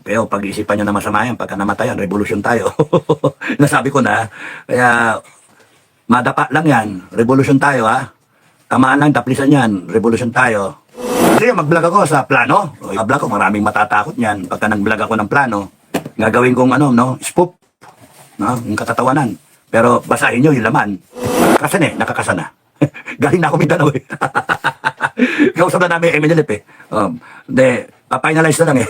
Pero pag-iisipan nyo na masama yan, pagka namatayan, revolusyon tayo. Nasabi ko na, kaya madapa lang yan, revolusyon tayo ha. Tamaan lang, taplisan yan, revolusyon tayo. Kasi mag-vlog ako sa plano. I-vlog ko, maraming matatakot yan. Pagka nag-vlog ako ng plano, gagawin kong spoof. No? Yung katatawanan. Pero basahin nyo yung laman. Nakakasan na. Galing na ako Mindanao eh. Kausap na namin Emilip eh. Pa-finalize na lang eh.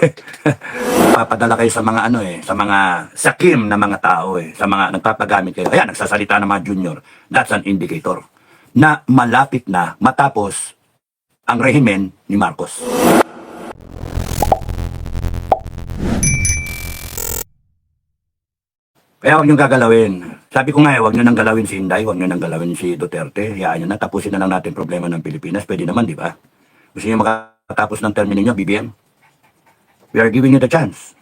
Papadala kayo sa mga sa mga sakim na mga tao eh. Sa mga nagpapagamit kayo. Ayan, nagsasalita ng mga junior. That's an indicator na malapit na matapos ang rehimen ni Marcos. Kaya huwag niyong gagalawin. Sabi ko nga huwag niyo nang galawin si Inday, huwag niyo nang galawin si Duterte. Hayaan niyo na, tapusin na lang natin problema ng Pilipinas. Pwede naman, di ba? Gusto niyo makatapos ng term ninyo, BBM? We are giving you the chance.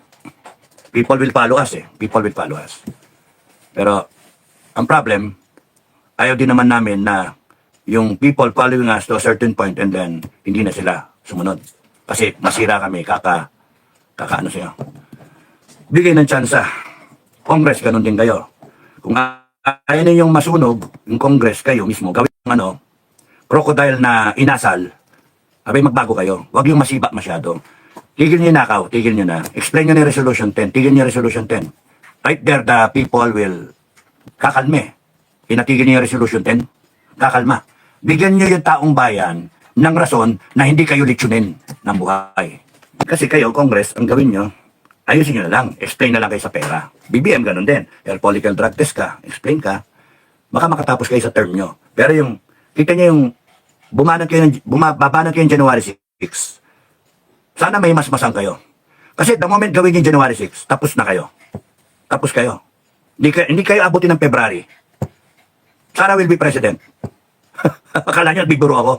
People will follow us eh. People will follow us. Pero, ang problem, ayaw din naman namin na yung people following us to a certain point and then hindi na sila sumunod. Kasi masira kami, kakaano siya. Bigay ng chance Congress, ganun din kayo. Kung ayaw ninyong masunog yung Congress, kayo mismo, gawin ng crocodile na inasal, abay magbago kayo. Huwag yung masiba masyado. Tigil niyo nakaw, tigil niyo na. Explain niyo na Resolution 10, tigil niyo Resolution 10. Right there, the people will kakalme. Pinatigil niyo Resolution 10, kakalma. Bigyan niyo yung taong bayan ng rason na hindi kayo litsunin ng buhay. Kasi kayo, Congress, ang gawin niyo, ayusin nyo na lang, explain na lang kayo sa pera. BBM ganun din. Alcoholical drug test ka, explain ka, baka makatapos kayo sa term nyo. Pero yung, kita nyo yung, babanat kayo yung January 6. Sana may masmasang kayo. Kasi the moment gawin yung January 6, tapos na kayo. Tapos kayo. Hindi kayo abutin ng February. Sara will be president. Akala nyo, nagbibiro ako.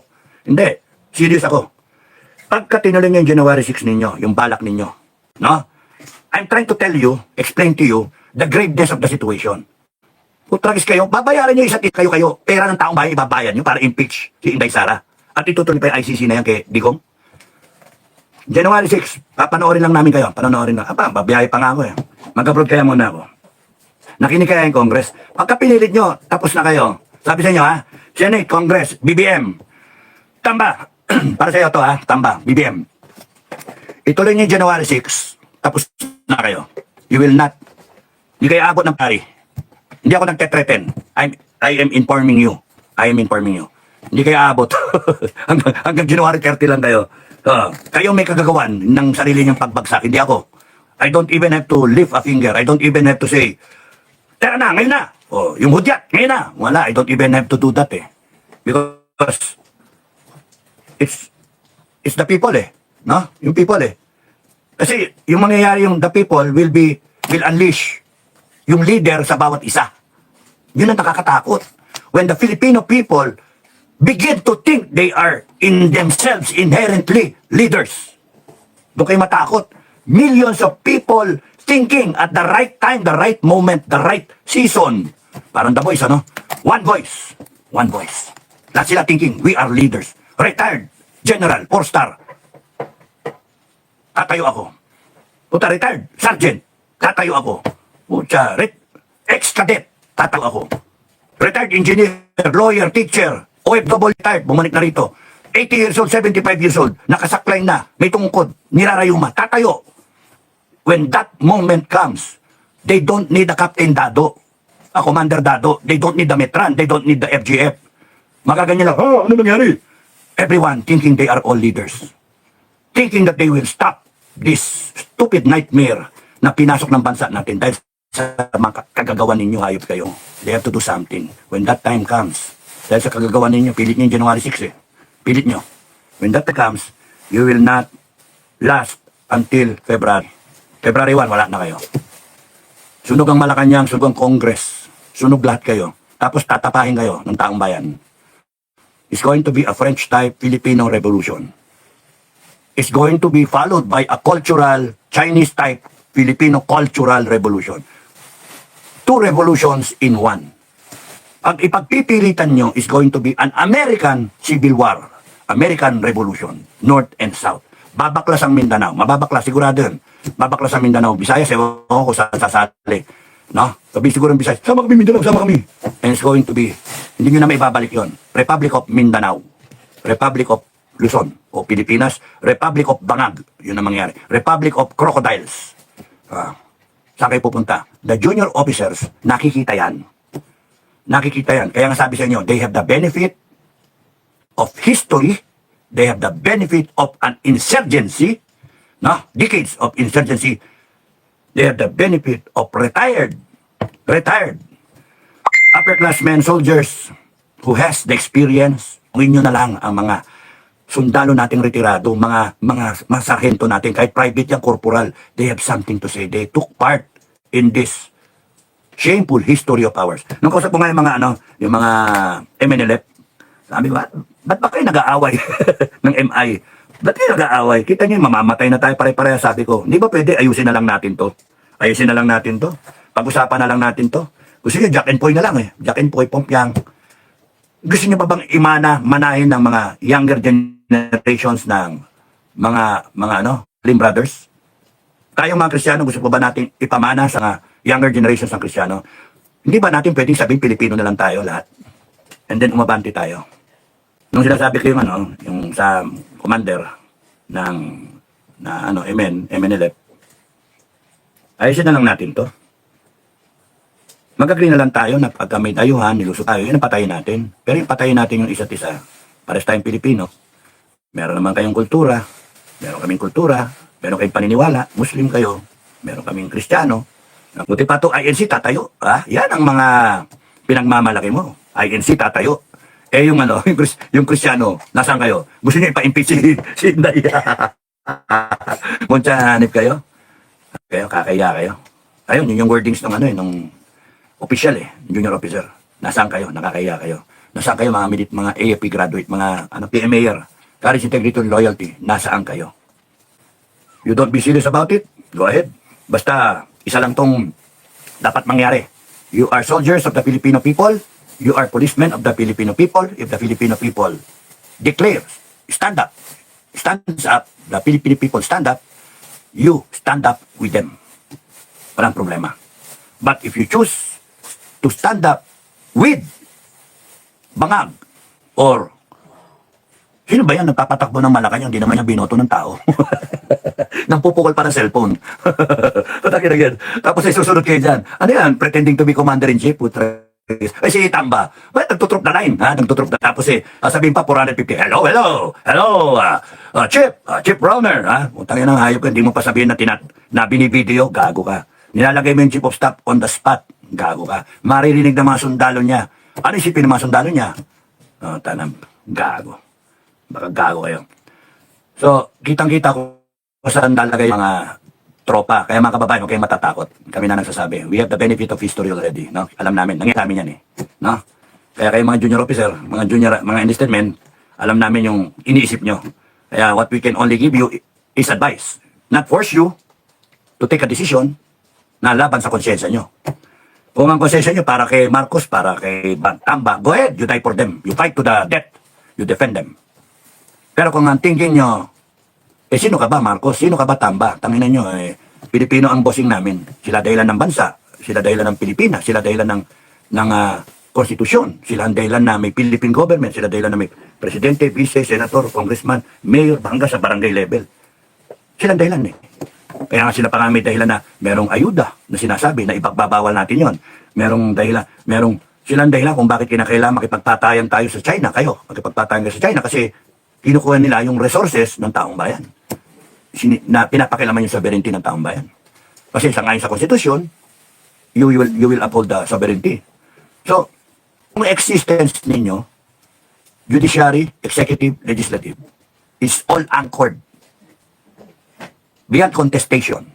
Hindi. Serious ako. Pagka tinuloy nyo yung January 6 ninyo, yung balak ninyo, no? I'm trying to tell you, explain to you, the graveness of the situation. Putragis kayo, babayaran nyo isa't kayo, pera ng taong bayan, ibabayan nyo para impeach si Inday Sara. At itutuloy pa yung ICC na yan kay Digong. January 6, papanoorin lang namin kayo, panonoorin lang. Babiyahe pa nga ako eh. Mag-abroad kaya muna ako. Nakinig kaya yung Congress. Pagka pinilit nyo, tapos na kayo. Sabi sa inyo Senate, Congress, BBM. Tamba. Para sa iyo to tamba, BBM. Ituloy nyo yung January 6, tapos na kayo. You will not. Hindi kayo abot ng pari. Hindi ako nagtetreten. I am informing you. I am informing you. Hindi kayo abot. hanggang January 30 lang kayo. Kayo may kagagawan ng sarili niyong pagbagsak. Hindi ako. I don't even have to lift a finger. I don't even have to say, tara na, ngayon na. Yung hudyat, ngayon na. Wala, I don't even have to do that eh. Because it's the people eh. No? Yung people eh. Kasi yung mangyayari yung the people will unleash yung leader sa bawat isa. Yun ang nakakatakot. When the Filipino people begin to think they are in themselves inherently leaders. Doon kayo matakot. Millions of people thinking at the right time, the right moment, the right season. Parang The Voice, One voice. One voice. Lahat sila thinking, we are leaders. Retired General, 4-star. Tatayo ako. Puta, retired sergeant, tatayo ako. Puta, ex-cadet, tatayo ako. Retired engineer, lawyer, teacher, OFW retired, bumalik na rito. 80 years old, 75 years old, nakasaklay na, may tungkod, nirarayuma, tatayo. When that moment comes, they don't need a Captain Dado, a Commander Dado, they don't need the Metran, they don't need the FGF. Magaganyan lang, ano nangyari? Everyone thinking they are all leaders. Thinking that they will stop this stupid nightmare na pinasok ng bansa natin dahil sa mga kagagawan ninyo, hayop kayo. They have to do something. When that time comes, dahil sa kagagawan ninyo, pilit nyo yung January 6 eh. Pilit nyo. When that time comes, you will not last until February. February 1, wala na kayo. Sunog ang Malacanang, sunog ang Congress. Sunog lahat kayo. Tapos tatapahin kayo ng taong bayan. It's going to be a French-type Filipino revolution. Is going to be followed by a cultural, Chinese-type, Filipino cultural revolution. Two revolutions in one. Ang ipagpipilitan nyo is going to be an American Civil War, American Revolution, North and South. babaklas ang Mindanao. Mababaklas, sigurado yun. Babaklas ang Mindanao. Visayas, ewan ko kung saan sasali. No? Sabi siguro ng Visayas, sama kami Mindanao, sama kami. And it's going to be, hindi nyo na may babalik yun. Republic of Mindanao. Republic of Luzon o Pilipinas. Republic of Bangag. Yun ang mangyari. Republic of Crocodiles. Saan kayo pupunta? The junior officers, nakikita yan. Nakikita yan. Kaya nga sabi sa inyo, they have the benefit of history. They have the benefit of an insurgency, no? Decades of insurgency. They have the benefit of retired upperclassmen soldiers who has the experience. Huwin nyo na lang ang mga sundalo nating retirado, mga sargento natin, kahit private yan, corporal, they have something to say. They took part in this shameful history of ours. Nung kausap ko nga yung mga MNLF, sabi ko, ba't ba kayo nag-aaway ng MI? Ba't kayo nag-aaway? Kita niyo, mamamatay na tayo pare-pareha. Sabi ko, hindi ba pwede ayusin na lang natin to? Ayusin na lang natin to. Pag-usapan na lang natin to. Gusto niyo, Jack and Poy na lang eh. Jack and Poy, Pompiang. Gusto niyo ba bang manahin ng mga younger generations ng mga Lim Brothers? Tayong mga Kristiyano, gusto pa ba natin ipamana sa younger generations ng Kristiyano? Hindi ba natin pwedeng sabihin Pilipino na lang tayo lahat? And then umabante tayo. Nung sinasabi ko yung sa commander ng MNLF, ayusin na lang natin to. Mag-agree na lang tayo na pagka may dayuhan, niluso tayo, yun ang patayin natin. Pero yung patayin natin yung isa't isa, pares tayong Pilipino. Meron naman kayong kultura, meron kaming kultura, meron kayong paniniwala, Muslim kayo, meron kaming Kristiyano. Buti pa to, INC tatayo. Yan ang mga pinagmamalaki mo. INC tatayo. Eh yung yung Kristiyano, nasaan kayo? Gusto niyo ipa-impeach si Inday. Muncha hanip kayo? Kayo, kakaya kayo. Ayun, yun yung wordings ng official junior officer. Nasaan kayo? Nakakaya kayo. Nasaan kayo mga AFP graduate, mga PMAer, courage, integrity, and loyalty? Nasaan kayo? You don't be serious about it? Go ahead. Basta, isa lang tong dapat mangyari. You are soldiers of the Filipino people. You are policemen of the Filipino people. If the Filipino people declares, stand up, stands up, the Filipino people stand up, you stand up with them. Walang problema. But if you choose to stand up with Bangag or sino ba yan nagpapatakbo ng Malacanang, hindi naman yung binoto ng tao. Nang pupukol para cellphone. Tapos ay susunod kayo dyan. Ano yan? Pretending to be commander-in-chief. Ay si Tamba, nagtutrop na line, nagtutrop na. Tapos sabihin pa 450, hello, Chief Browner, utang yan ang hayop ka, hindi mo pa sabihin na binivideo, gago ka. Nilalagay mo yung chief of staff on the spot, gago ka. Maririnig ng mga sundalo niya. Ano isipin ng mga sundalo niya? Tanang, gago. Baka gago kayo. So, kitang-kita ko saan lalagay mga tropa. Kaya mga kababayan, huwag kayong matatakot. Kami na nagsasabi. We have the benefit of history already. No? Alam namin. Nangyari namin yan No? Kaya kayo mga junior officer, mga enlisted men, alam namin yung iniisip nyo. Kaya what we can only give you is advice. Not force you to take a decision na laban sa konsyensya nyo. Kung ang konsyensya nyo para kay Marcos, para kay Tamba, go ahead. You die for them. You fight to the death. You defend them. Pero kung ang thinking nyo, sino ka ba, Marcos? Sino ka ba, Tamba? Tanginan nyo, Pilipino ang bossing namin. Sila dahilan ng bansa. Sila dahilan ng Pilipinas. Sila dahilan ng konstitusyon. Sila ang dahilan na may Philippine government. Sila dahilan na may presidente, vice, senator, congressman, mayor, hanggang sa barangay level. Sila ang dahilan Kaya nga sila pa nga may dahilan na merong ayuda na sinasabi na ipagbabawal natin yon. Silang dahilan kung bakit kinakailangan makipagpatayan tayo sa China. Kayo, makipagpatayan kayo sa China kasi kinukuha nila yung resources ng taong bayan. Na pinapakilaman yung sovereignty ng taong bayan. Kasi sangayon sa konstitusyon, you will uphold the sovereignty. So, ang existence ninyo, judiciary, executive, legislative, is all anchored beyond contestation.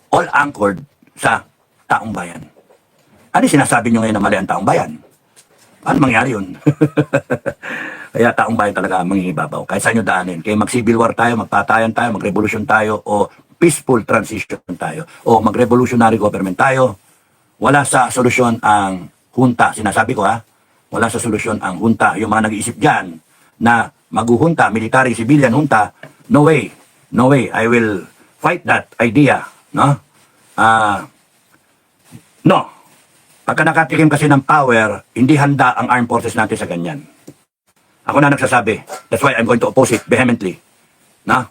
All anchored sa taong bayan. Ano sinasabi nyo ngayon na mali ang taong bayan? Ano mangyari yun? Kaya taong bayan talaga mangingibabaw. Kahit saan nyo daanin. Kaya mag-civil war tayo, magpatayan tayo, mag-revolution tayo, o peaceful transition tayo, o mag-revolutionary government tayo. Wala sa solusyon ang junta. Sinasabi ko wala sa solusyon ang junta. Yung mga nag-iisip dyan na maghuhunta, military, civilian junta, no way. No way, I will fight that idea, no? No. Pagka nakatikim kasi ng power, hindi handa ang armed forces natin sa ganyan. Ako na nagsasabi. That's why I'm going to oppose it vehemently. No?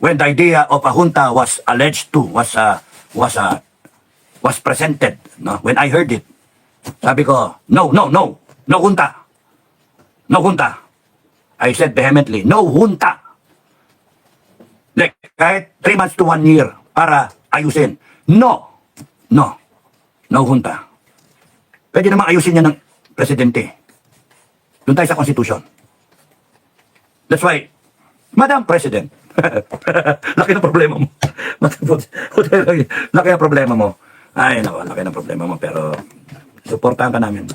When the idea of a junta was alleged to, was presented, no? When I heard it, sabi ko, no junta. No junta. I said vehemently, no junta. Like, kahit 3 months to 1 year para ayusin. No junta. Pwede namang ayusin niya ng presidente. Doon tayo sa Constitution. That's why, Madam President, laki ng problema mo. Laki ng problema mo. Ay, naku, laki ng problema mo. Pero, supportahan ka namin.